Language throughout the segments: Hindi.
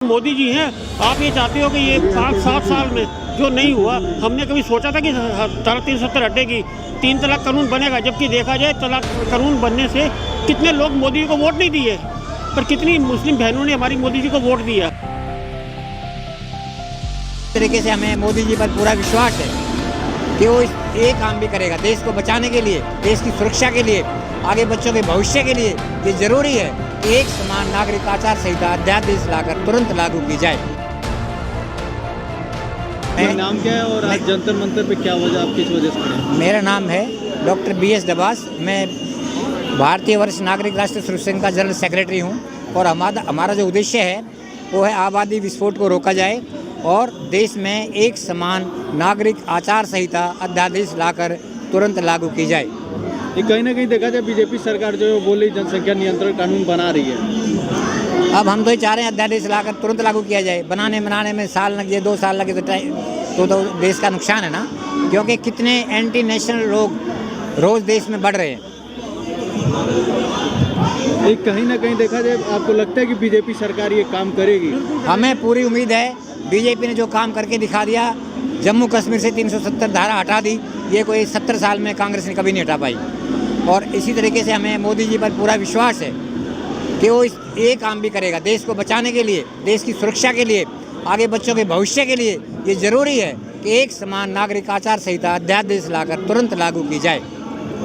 मोदी जी हैं, आप ये चाहते हो कि ये 5-7 साल में जो नहीं हुआ, हमने कभी सोचा था कि धारा 370 हटेगी, 3 तलाक कानून बनेगा। जबकि देखा जाए तलाक कानून बनने से कितने लोग मोदी जी को वोट नहीं दिए, पर कितनी मुस्लिम बहनों ने हमारी मोदी जी को वोट दिया। इस तरीके से हमें मोदी जी पर पूरा विश्वास है कि वो एक काम भी करेगा देश को बचाने के लिए, देश की सुरक्षा के लिए, आगे बच्चों के भविष्य के लिए। ये जरूरी है कि एक समान नागरिक आचार संहिता अध्यादेश लाकर तुरंत लागू की जाए। नाम क्या है और आज जंतर मंतर पे क्या वजह, आप किस वजह से खड़े हैं? मेरा नाम है डॉक्टर BS डबास। मैं भारतीय वरिष्ठ नागरिक राष्ट्रीय सुरक्षा संघ का जनरल सेक्रेटरी हूँ और हमारा जो उद्देश्य है वो है आबादी विस्फोट को रोका जाए और देश में एक समान नागरिक आचार संहिता अध्यादेश लाकर तुरंत लागू की जाए। ये कहीं ना कहीं देखा जाए बीजेपी सरकार जो है बोली जनसंख्या नियंत्रण कानून बना रही है। अब हम तो ये चाह रहे हैं अध्यादेश लाकर तुरंत लागू किया जाए। बनाने में साल लग जाए, 2 साल लगे तो देश का नुकसान है ना, क्योंकि कितने एंटी नेशनल लोग रोज देश में बढ़ रहे हैं। ये कहीं ना कहीं देखा जाए, आपको लगता है कि बीजेपी सरकार ये काम करेगी? हमें पूरी उम्मीद है। बीजेपी ने जो काम करके दिखा दिया, जम्मू कश्मीर से 370 धारा हटा दी, ये कोई 70 साल में कांग्रेस ने कभी नहीं हटा पाई। और इसी तरीके से हमें मोदी जी पर पूरा विश्वास है कि वो ये काम भी करेगा देश को बचाने के लिए, देश की सुरक्षा के लिए, आगे बच्चों के भविष्य के लिए। ये जरूरी है कि एक समान नागरिक आचार संहिता अध्यादेश लाकर तुरंत लागू की जाए।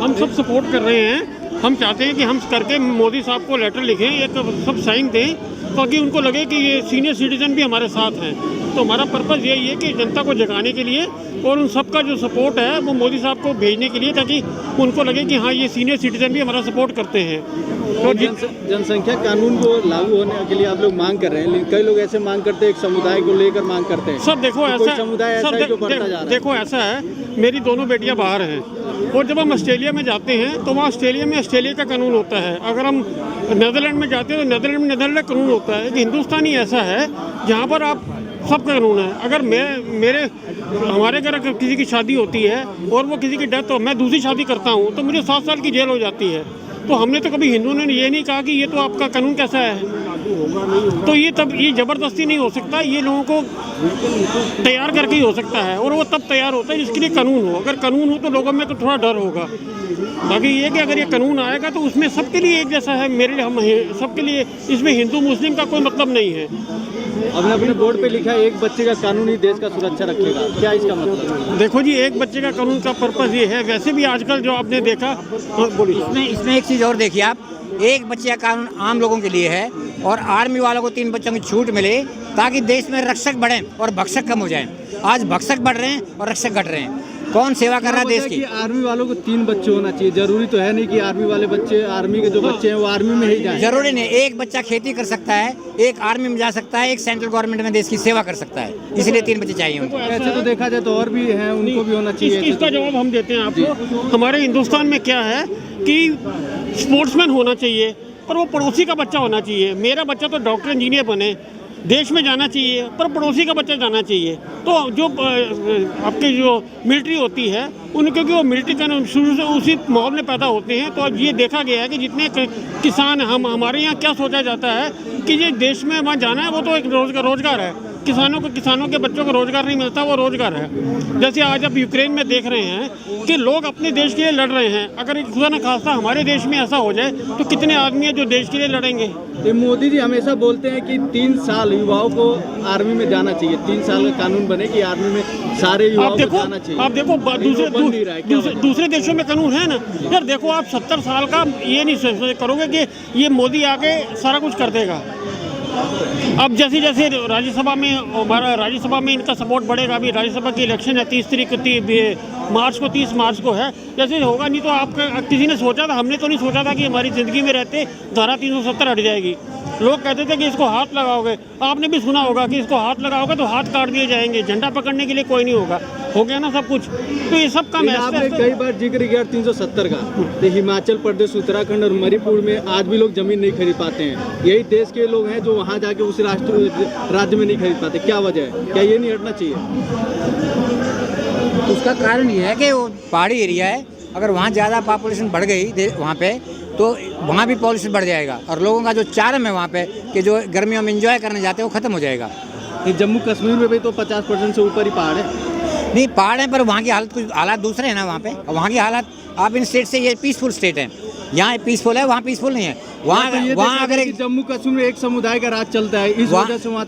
हम सब सपोर्ट कर रहे हैं। हम चाहते हैं कि हम करके मोदी साहब को लेटर लिखें, एक सब साइन दें, ताकि उनको लगे कि ये सीनियर सिटीजन भी हमारे साथ हैं। तो हमारा पर्पज़ यही है कि जनता को जगाने के लिए और उन सबका जो सपोर्ट है वो मोदी साहब को भेजने के लिए, ताकि उनको लगे कि हाँ ये सीनियर सिटीजन भी हमारा सपोर्ट करते हैं। तो जनसंख्या कानून को लागू होने के लिए आप लोग मांग कर रहे हैं, लेकिन कई लोग ऐसे मांग करते हैं, एक समुदाय को लेकर मांग करते हैं। सब देखो ऐसा समुदाय ऐसा है जो बढ़ता जा रहा है। देखो ऐसा है, मेरी दोनों बेटियां बाहर हैं और जब हम ऑस्ट्रेलिया में जाते हैं तो वहाँ ऑस्ट्रेलिया का कानून होता है। अगर हम नीदरलैंड में जाते हैं तो नीदरलैंड में नीदरलैंड का कानून होता है। कि हिंदुस्तानी ऐसा है जहाँ पर आप सब कानून है। अगर हमारे घर किसी की शादी होती है और वो किसी की डेथ हो, मैं दूसरी शादी करता हूँ तो मुझे 7 साल की जेल हो जाती है। तो हमने तो कभी हिंदू ने ये नहीं कहा कि ये तो आपका कानून कैसा है। तो ये ज़बरदस्ती नहीं हो सकता, ये लोगों को तैयार करके ही हो सकता है और वो तब तैयार होता है जिसके लिए कानून हो। अगर कानून हो तो लोगों में तो थोड़ा डर होगा। बाकी ये कि अगर ये कानून आएगा तो उसमें सबके लिए एक जैसा है। मेरे लिए हम सबके लिए, इसमें हिंदू मुस्लिम का कोई मतलब नहीं है। हमने अपने बोर्ड पे लिखा है एक बच्चे का कानून ही देश का सुरक्षा रखेगा, क्या इसका मतलब? देखो जी, एक बच्चे का कानून का पर्पज़ ये है। वैसे भी आजकल जो आपने देखा, बोलिए। इसमें एक चीज़ और देखिए आप, एक बच्चे का कानून आम लोगों के लिए है और आर्मी वालों को 3 बच्चों की छूट मिले ताकि देश में रक्षक बढ़ें और भक्षक कम हो जाएं। आज भक्षक बढ़ रहे हैं और रक्षक घट रहे हैं। कौन सेवा कर रहा है देश की? आर्मी वालों को 3 बच्चे होना चाहिए। जरूरी तो है नहीं कि आर्मी वाले बच्चे, आर्मी के जो बच्चे हैं वो आर्मी में ही जाएं। जरूरी नहीं, एक बच्चा खेती कर सकता है, एक आर्मी में जा सकता है, एक सेंट्रल गवर्नमेंट में देश की सेवा कर सकता है। इसलिए 3 बच्चे चाहिए उनको। ऐसे तो देखा जाए तो और भी हैं, उनको भी होना चाहिए। इसका जवाब हम देते हैं आपको। हमारे हिंदुस्तान में क्या है कि स्पोर्ट्समैन होना चाहिए, पर वो पड़ोसी का बच्चा होना चाहिए। मेरा बच्चा तो डॉक्टर इंजीनियर बने, देश में जाना चाहिए, पर पड़ोसी का बच्चा जाना चाहिए। तो जो आपके जो मिलिट्री होती है क्योंकि वो मिलिट्री का शुरू से उसी माहौल में पैदा होते हैं। तो अब ये देखा गया है कि जितने किसान हमारे यहाँ क्या सोचा जाता है कि ये देश में वहाँ जाना है, वो तो एक रोजगार है। किसानों के बच्चों को रोजगार नहीं मिलता, वो रोजगार है। जैसे आज आप यूक्रेन में देख रहे हैं कि लोग अपने देश के लिए लड़ रहे हैं। अगर खुदा न खास्ता हमारे देश में ऐसा हो जाए तो कितने आदमी हैं जो देश के लिए लड़ेंगे। ये मोदी जी हमेशा बोलते हैं कि 3 साल युवाओं को आर्मी में जाना चाहिए, 3 साल का कानून बने कि आर्मी में सारे युवाओं को जाना चाहिए। आप देखो दूसरे देशों में कानून है ना यार। देखो आप 70 साल का ये नहीं करोगे कि ये मोदी आके सारा कुछ कर देगा। अब जैसे राज्यसभा में इनका सपोर्ट बढ़ेगा। अभी राज्यसभा की इलेक्शन है 30 मार्च को है। जैसे होगा, नहीं तो आपका किसी ने सोचा था, हमने तो नहीं सोचा था कि हमारी ज़िंदगी में रहते धारा 370 हट जाएगी। लोग कहते थे कि इसको हाथ लगाओगे, आपने भी सुना होगा कि इसको हाथ लगाओगे तो हाथ काट दिए जाएंगे, झंडा पकड़ने के लिए कोई नहीं होगा। हो गया ना सब कुछ। तो ये सब काम आपने कई बार जिक्र किया 370 का। तो हिमाचल प्रदेश, उत्तराखंड और मणिपुर में आज भी लोग जमीन नहीं खरीद पाते हैं। यही देश के लोग हैं जो वहाँ जाके उस राज्य में नहीं खरीद पाते। क्या वजह है? क्या ये नहीं हटना चाहिए? उसका कारण ये है कि वो पहाड़ी एरिया है। अगर वहाँ ज़्यादा पॉपुलेशन बढ़ गई वहाँ पे तो वहाँ भी पॉल्यूशन बढ़ जाएगा और लोगों का जो चार्म है वहाँ पे कि जो गर्मियों में एंजॉय करने जाते हैं वो ख़त्म हो जाएगा। ये जम्मू कश्मीर में भी तो 50% से ऊपर ही पहाड़ है। नहीं, पहाड़ है पर वहाँ की हालत कुछ हालात दूसरे हैं ना वहाँ पे। और वहाँ की हालात आप इन स्टेट से, ये पीसफुल स्टेट है, यहाँ पीसफुल है, वहाँ पीसफुल नहीं है। वहाँ अगर एक जम्मू कश्मीर में एक समुदाय का राज चलता है, इस वजह से वहाँ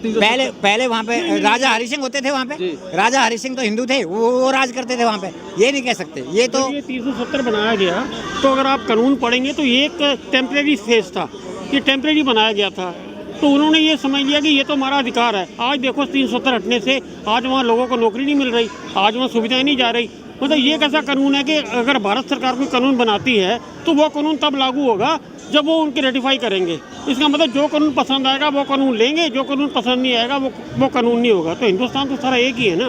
पहले वहाँ पे राजा हरि सिंह होते थे। वहाँ पे राजा हरि सिंह तो हिंदू थे, वो राज करते थे वहाँ पे, ये नहीं कह सकते। ये तो 370 बनाया गया, तो अगर आप कानून पढ़ेंगे तो ये एक टेम्परेरी फेज था, ये टेम्परेरी बनाया गया था। तो उन्होंने ये समझ लिया कि ये तो हमारा अधिकार है। आज देखो 370 हटने से आज वहाँ लोगों को नौकरी नहीं मिल रही, आज वहाँ सुविधाएं नहीं जा रही। मतलब ये कैसा कानून है कि अगर भारत सरकार कोई कानून बनाती है तो वो कानून तब लागू होगा जब वो उनके रेटिफाई करेंगे। इसका मतलब जो कानून पसंद आएगा वो कानून लेंगे, जो कानून पसंद नहीं आएगा वो कानून नहीं होगा। तो हिंदुस्तान तो सारा एक ही है ना।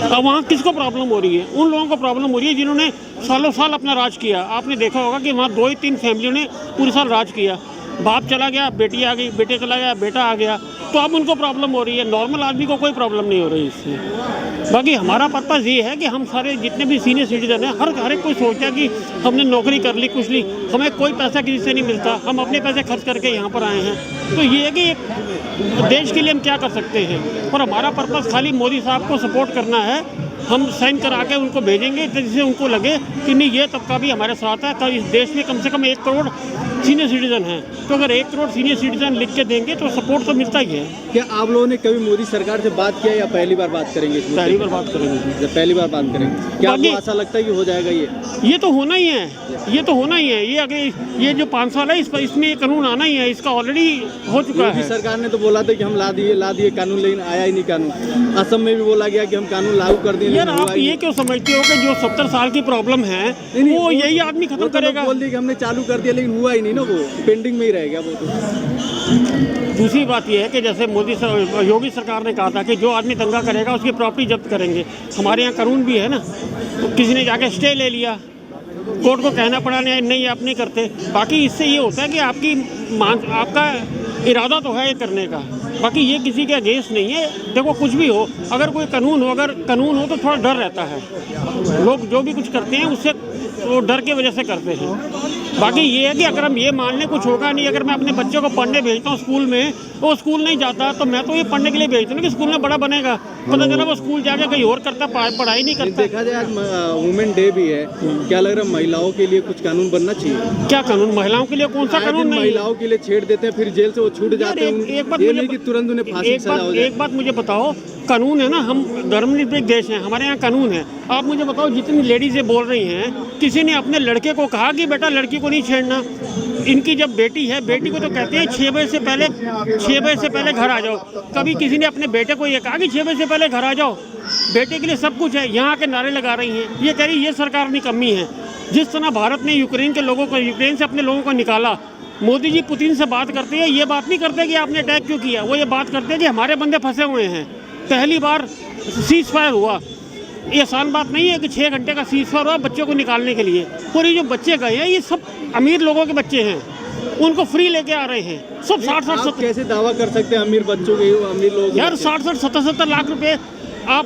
अब वहाँ किसको प्रॉब्लम हो रही है? उन लोगों को प्रॉब्लम हो रही है जिन्होंने सालों साल अपना राज किया। आपने देखा होगा कि वहाँ 2 या 3 फैमिलियों ने पूरे साल राज किया। बाप चला गया, बेटी आ गई, बेटे चला गया, बेटा आ गया, तो अब उनको प्रॉब्लम हो रही है। नॉर्मल आदमी को कोई प्रॉब्लम नहीं हो रही इससे। बाकी हमारा पर्पज़ ये है कि हम सारे जितने भी सीनियर सिटीजन हैं, हर एक कोई सोचता है कि हमने नौकरी कर ली, कुछ ली, हमें कोई पैसा किसी से नहीं मिलता, हम अपने पैसे खर्च करके यहाँ पर आए हैं। तो ये है कि देश के लिए हम क्या कर सकते हैं, और हमारा पर्पज़ खाली मोदी साहब को सपोर्ट करना है। हम साइन करा के उनको भेजेंगे जिससे उनको लगे कि नहीं ये तबका भी हमारे साथ है। तो इस देश में कम से कम 1 करोड़ सीनियर सिटीजन हैं, तो अगर 1 करोड़ सीनियर सिटीजन लिख के देंगे तो सपोर्ट तो मिलता ही है। क्या आप लोगों ने कभी मोदी सरकार से बात किया या पहली बार बात करेंगे? पहली बार बात करेंगे। पहली बार बात करेंगे। क्या आपको ऐसा लगता है कि हो जाएगा ये तो होना ही है, ये तो होना ही है। ये अगर ये जो 5 साल है इसमें ये कानून आना ही है, इसका ऑलरेडी हो चुका है। सरकार ने तो बोला था कि हम ला दिए कानून, लेकिन आया ही नहीं कानून। असम में भी बोला गया कि हम कानून लागू कर दिए। यार आप ये क्यों समझते हो कि जो 70 साल की प्रॉब्लम है वो यही आदमी खत्म करेगा? बोल दिया कि हमने चालू कर दिया, लेकिन हुआ ही नहीं ना, वो पेंडिंग में ही रह गया वो तो। दूसरी बात यह है कि जैसे योगी सरकार ने कहा था कि जो आदमी दंगा करेगा उसकी प्रॉपर्टी जब्त करेंगे। हमारे यहाँ कानून भी है ना, तो किसी ने जाके स्टे ले लिया, कोर्ट को कहना पड़ा नहीं आप नहीं करते। बाकी इससे ये होता है कि आपका इरादा तो है ये करने का, बाकी ये किसी के अगेंस्ट नहीं है। देखो कुछ भी हो, अगर कोई कानून हो तो थोड़ा डर रहता है। लोग जो भी कुछ करते हैं उससे वो डर के वजह से करते हैं। बाकी ये है कि अगर हम ये मान लें कुछ होगा नहीं, अगर मैं अपने बच्चों को पढ़ने भेजता हूँ स्कूल में, वो स्कूल नहीं जाता तो मैं तो ये पढ़ने के लिए भेजता हूँ कि स्कूल में बड़ा बनेगा, पता चला वो स्कूल जाके कहीं और करता, पढ़ाई नहीं करता। देखा जाए आज वुमेन डे भी है, क्या लग रहा है महिलाओं के लिए कुछ कानून बनना चाहिए? क्या कानून महिलाओं के लिए? कौन सा कानून? महिलाओं के लिए छेड़ देते हैं, फिर जेल से वो छूट जाते हैं। तुरंत उन्हें फांसी की सजा हो जाए। एक बात मुझे बताओ, कानून है ना, हम धर्मनिरपेक्ष देश हैं, हमारे यहाँ कानून है। आप मुझे बताओ जितनी लेडीज़ बोल रही हैं, किसी ने अपने लड़के को कहा कि बेटा लड़की को नहीं छेड़ना? इनकी जब बेटी है, बेटी को तो कहते हैं 6 बजे से पहले घर आ जाओ। कभी किसी ने अपने बेटे को ये कहा कि 6 बजे से पहले घर आ जाओ? बेटे के लिए सब कुछ है, यहाँ के नारे लगा रही हैं। ये कह रही ये सरकार की कमी है। जिस तरह भारत ने यूक्रेन से अपने लोगों को निकाला, मोदी जी पुतिन से बात करते हैं, ये बात नहीं करते कि आपने अटैक क्यों किया, वो ये बात करते हैं कि हमारे बंदे फंसे हुए हैं। पहली बार सीज फायर हुआ, ये आसान बात नहीं है कि 6 घंटे का सीज फायर हुआ बच्चों को निकालने के लिए। और ये जो बच्चे गए हैं ये सब अमीर लोगों के बच्चे हैं, उनको फ्री लेके आ रहे हैं सब। 60-60 कैसे दावा कर सकते हैं अमीर बच्चों के, अमीर लोग? यार 60-70 लाख रुपए। आप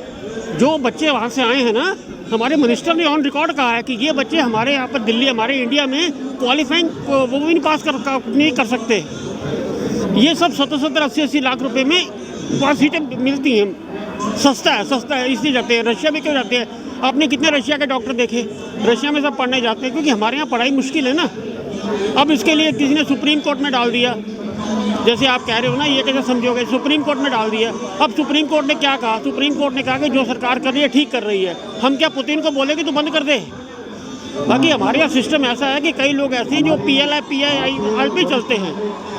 जो बच्चे वहाँ से आए हैं ना, हमारे मिनिस्टर ने ऑन रिकॉर्ड कहा है कि ये बच्चे हमारे यहाँ पर दिल्ली, हमारे इंडिया में क्वालिफाइंग वो भी नहीं पास नहीं कर सकते। ये सब 70-80 लाख रुपए में वहाँ सीटें मिलती हैं। सस्ता है इसलिए जाते हैं। रशिया में क्यों जाते हैं? आपने कितने रशिया के डॉक्टर देखे? रशिया में सब पढ़ने जाते हैं क्योंकि हमारे यहाँ पढ़ाई मुश्किल है ना। अब इसके लिए किसी ने सुप्रीम कोर्ट में डाल दिया, जैसे आप कह रहे हो ना, ये कैसे समझोगे? सुप्रीम कोर्ट में डाल दिया। अब सुप्रीम कोर्ट ने क्या कहा? सुप्रीम कोर्ट ने कहा कि जो सरकार कर रही है ठीक कर रही है। हम क्या पुतिन को बोले कि तू बंद कर दे? बाकी हमारे यहाँ सिस्टम ऐसा है कि कई लोग ऐसे हैं जो PI पे चलते हैं,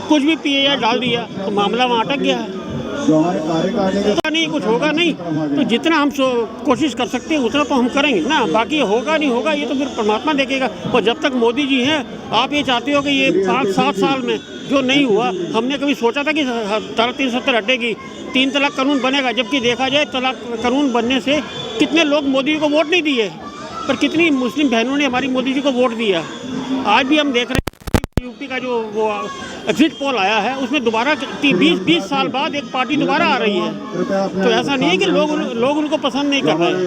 कुछ भी PI डाल दिया तो मामला वहाँ अटक गया है। नहीं कुछ होगा नहीं, तो जितना हम कोशिश कर सकते हैं उतना तो हम करेंगे ना। बाकी होगा नहीं होगा ये तो फिर परमात्मा देखेगा। और जब तक मोदी जी हैं, आप ये चाहते हो कि ये 5-7 साल में जो नहीं हुआ, हमने कभी सोचा था कि 370 हटेगी, 3 तलाक कानून बनेगा? जबकि देखा जाए तलाक कानून बनने से कितने लोग मोदी जी को वोट नहीं दिए, पर कितनी मुस्लिम बहनों ने हमारी मोदी जी को वोट दिया। आज भी हम देख रहे हैं यूपी का जो वो एग्जिट पोल आया है, उसमें दोबारा 20 साल बाद एक पार्टी दोबारा आ रही है। तो ऐसा नहीं है कि लोग उनको पसंद नहीं कर रहे हैं।